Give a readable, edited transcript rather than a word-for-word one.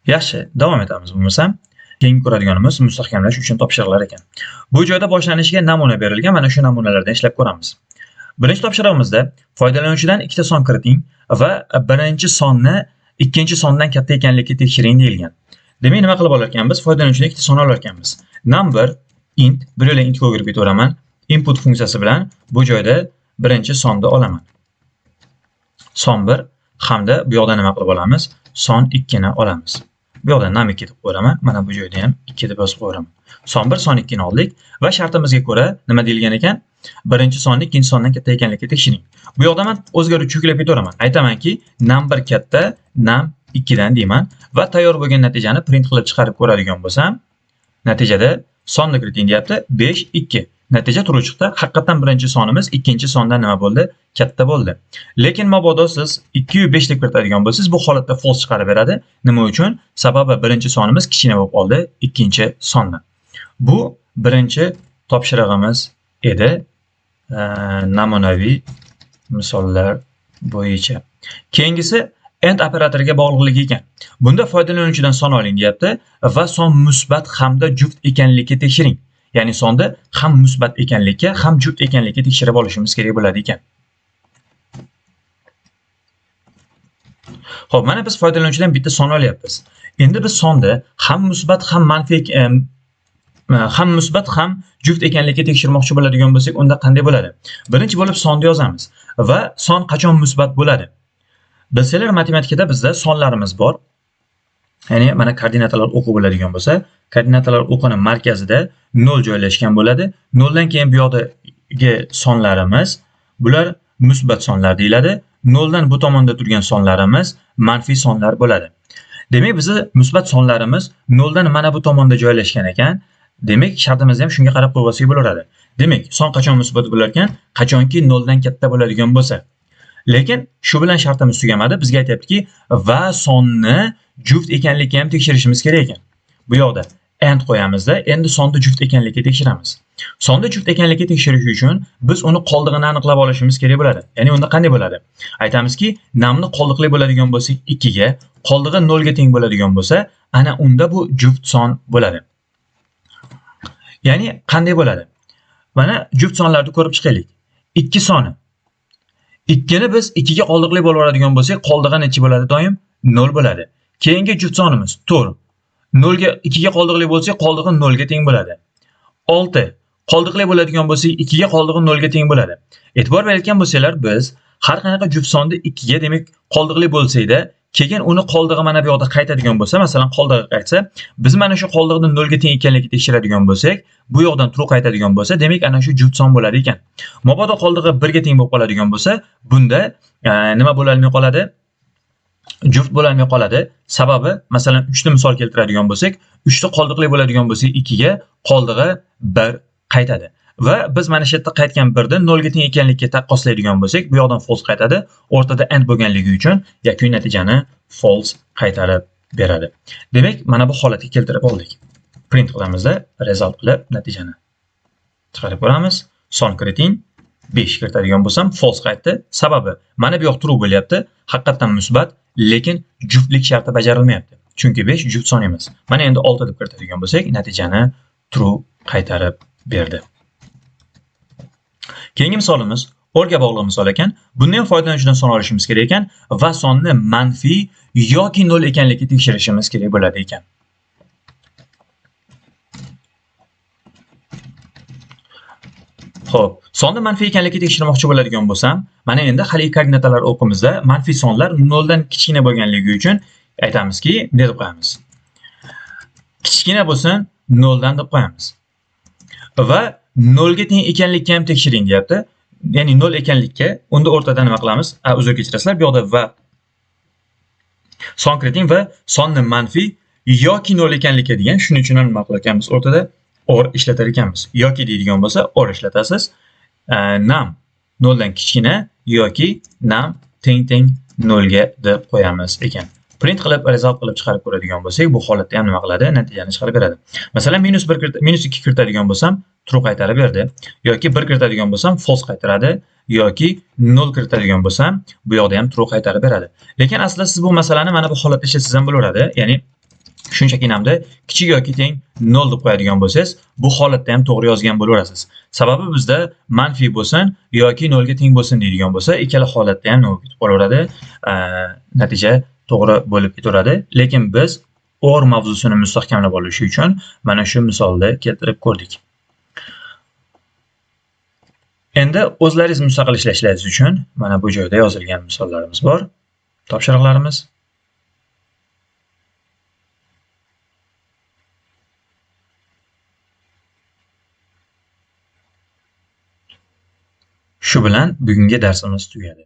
Yaxshi, davom etamiz bo'lmasa. Keyingi ko'radiganimiz mustahkamlash uchun topshiriqlar ekan. Bu joyda boshlanishiga namuna berilgan, mana shu namunalardan ishlab ko'ramiz. Birinchi topshirig'imizda foydalanuvchidan ikkita son kiriting va birinchi sonni ikkinchi sondan katta ekanligiga tekshiring deyilgan. Demak, nima qilib olar ekanmiz? Foydalanuvchidan ikkita son olar ekanmiz. Number int, bir yo'la intga o'girib ketaveraman. Input funksiyasi bilan bu joyda birinchi sonni olaman. Son 1 hamda bu yoqda nima qilib olamiz? Son 2 ni olamiz. Bu yoqda num 2 deb qo'yaman. Mana bu joyda ham 2 deb yozib qo'yaman. Son 1, son 2 ni oldik va shartimizga ko'ra nima deyilgan ekan? Birinchi sonni ikkinchi sondan katta ekanligiga tekshiring. Bu yoqda men o'zgaruvchi yuklab ketaveraman. Aytamanki, num 1 katta, num 2 dan deyman va tayyor bo'lgan natijani print qilib chiqarib ko'radigan bo'lsam, natijada sonni kiriting deyapti 5 2. Natija true chiqdi. Haqiqatan birinchi sonimiz ikkinchi sondan nima bo'ldi? Katta bo'ldi. Lekin mabodo siz 2 5 deb kiritadigan bo'lsangiz, bu holatda false chiqarib beradi. Nima uchun? Sababi birinchi sonimiz kichkina bo'lib qoldi ikkinchi sondan. Bu birinchi topshirig'imiz edi. Namunaviy misollar bo'yicha. Keyingisi AND operatoriga bog'liqligi ekan. Bunda foydalanuvchidan son oling deyapti va son musbat hamda juft ekanligiga tekshiring. Ya'ni sonda ham musbat ekanligiga, ham juft ekanligiga tekshirib olishimiz kerak bo'ladi ekan. Xo'p, mana biz foydalanuvchidan bitta son olyapmiz. Endi biz sonda ham musbat, ham manfiy ham musbat, ham juft ekanligiga tekshirmoqchi bo'ladigan bo'lsak, unda qanday bo'ladi? Birinchi bo'lib sonni yozamiz va son qachon musbat bo'ladi? Bilsanglar, matematikada bizda sonlarimiz bor. Ya'ni mana koordinatalar o'qi bo'ladigan bo'lsa, koordinatalar o'qining markazida 0 joylashgan bo'ladi. 0 dan keyin bu yoqdagi sonlarimiz, bular musbat sonlar deyiladi. 0 dan bu tomonda turgan sonlarimiz manfiy sonlar bo'ladi. Demak, bizni musbat sonlarimiz 0 dan mana bu tomonda joylashgan ekan. Demak, shartimizni ham shunga qarab qo'ysak bo'laveradi. Demak, son qachon musbat bo'lar ekan? Qachonki 0 dan katta bo'ladigan bo'lsa. Lekin shu bilan shartimiz tugamadi. Bizga aytayaptiki, va sonni juft ekanligiga ham tekshirishimiz kerak ekan. Bu yoqda AND qo'yamizda, endi sonni juft ekanligiga tekshiramiz. Sonni juft ekanligiga tekshirish uchun biz uni qoldig'ini aniqlab olishimiz kerak bo'ladi. Ya'ni unda qanday bo'ladi? Aytamizki, numni qoldiqli bo'ladigan bo'lsa 2 ga, qoldig'i 0 ga teng bo'ladigan bo'lsa, ana unda bu juft son bo'ladi. Ya'ni qanday bo'ladi? Mana juft sonlarni ko'rib chiqaylik. 2 soni 2 ni biz 2 ga qoldiqli bo'laveradigan bo'lsak, qoldig'i necha bo'ladi doim? 0 bo'ladi. Keyingi juft sonimiz 4. 0 ga 2 ga qoldiqli bo'lsa, qoldig'i 0 ga teng bo'ladi. 6. Qoldiqli bo'ladigan bo'lsa, 2 ga qoldig'i 0 ga teng bo'ladi. E'tibor berayotgan bo'lsanglar, biz har qanaqa juft sonni 2 ga, demak, qoldiqli bo'lsa-da, keyin uni qoldig'i mana bu yoqda qaytadigan bo'lsa, masalan, qoldig'i qaytsa, biz mana shu qoldig'ini 0 ga teng ekanligiga tekshiradigan bo'lsak, bu yoqdan true qaytadigan bo'lsa, demak, ana shu juft son bo'lar ekan. Mabodo qoldig'i 1 ga teng bo'lib qoladigan bo'lsa, bunda nima bo'la olmay qoladi? Juft bo'la olmay qoladi. Sababi, masalan, 3 ni misol keltiradigan bo'lsak, 3 ta qoldiqli bo'ladigan bo'lsa, 2 ga qoldig'i 1 qaytadi. Va biz mana shu yerda qaytgan 1 ni 0 ga teng ekanligiga taqqoslaydigan bo'lsak, bu yoqdan false qaytadi. O'rtada AND bo'lganligi uchun yakuniy natijani false qaytarib beradi. Demak, mana bu holatga keltirib oldik. Print qilamizda, result qilib natijani chiqarib ko'ramiz. Son kiriting 5 kiritadigan bo'lsam false qaytdi. Sababi, mana bu yoq true bo'lyapti. Haqiqatan musbat, lekin juftlik sharti bajarilmayapti. Chunki 5 juft son emas. Mana endi 6 deb kiritadigan bo'lsak, natijani true qaytarib berdi. Keyingi misolimiz OR ga bog'liq misol ekan. Bunda ham foydalanuvchidan son olishimiz kerak ekan va sonni manfiy yoki 0 ekanligiga tekshirishimiz kerak bo'ladi ekan. Xo'p, sonni manfiy ekanligiga tekshirmoqchi bo'ladigan bo'lsam, mana endi hali koordinatalar o'qimizda manfiy sonlar 0 dan kichkina bo'lganligi uchun aytamizki, nima deb qo'yamiz? Kichkina bo'lsin 0 dan deb qo'yamiz. Va 0 ga teng ekanlikka ham tekshiring deyapti. Ya'ni 0 ekanlikka, unda o'rtada nima qilamiz? Uzr kechirasizlar, bu yoqda va son kiriting va sonni manfiy yoki 0 ekanlikka degan, shuning uchun nima qilar ekanmiz? O'rtada OR ishlatar ekanmiz. Yoki deydigan bo'lsa, OR ishlatasiz. Num 0 dan kichkina yoki num teng 0 ga deb qo'yamiz ekan. Print qilib, result qilib chiqarib ko'radigan bo'lsak, bu holatda ham nima qiladi? Natijani chiqarib beradi. Masalan, -2 kiritadigan bo'lsam, true qaytarib berdi. Yoki 1 kiritadigan bo'lsam, false qaytaradi. Yoki 0 kiritadigan bo'lsam, bu yoqda ham true qaytarib beradi. Lekin aslida siz bu masalani mana bu holatda ishlasangiz ham bo'laveradi. Ya'ni Shunchaki hamda kichik yoki teng 0 deb qo'yadigan bo'lsangiz, bu holatda ham to'g'ri yozgan bo'laverasiz. Sababi bizda manfiy bo'lsin yoki 0 ga teng bo'lsin deydigan bo'lsa, ikkala holatda ham 0 ketib qolaveradi. Natija to'g'ri bo'lib ketaveradi. Lekin biz or mavzusini mustahkamlab olish uchun mana shu misolda keltirib ko'rdik. Endi o'zlaringiz mustaqil ishlashlaringiz uchun mana bu joyda yozilgan misollarimiz bor. Topshiriqlarimiz. Shu bilan bugungi darsimiz tugadi.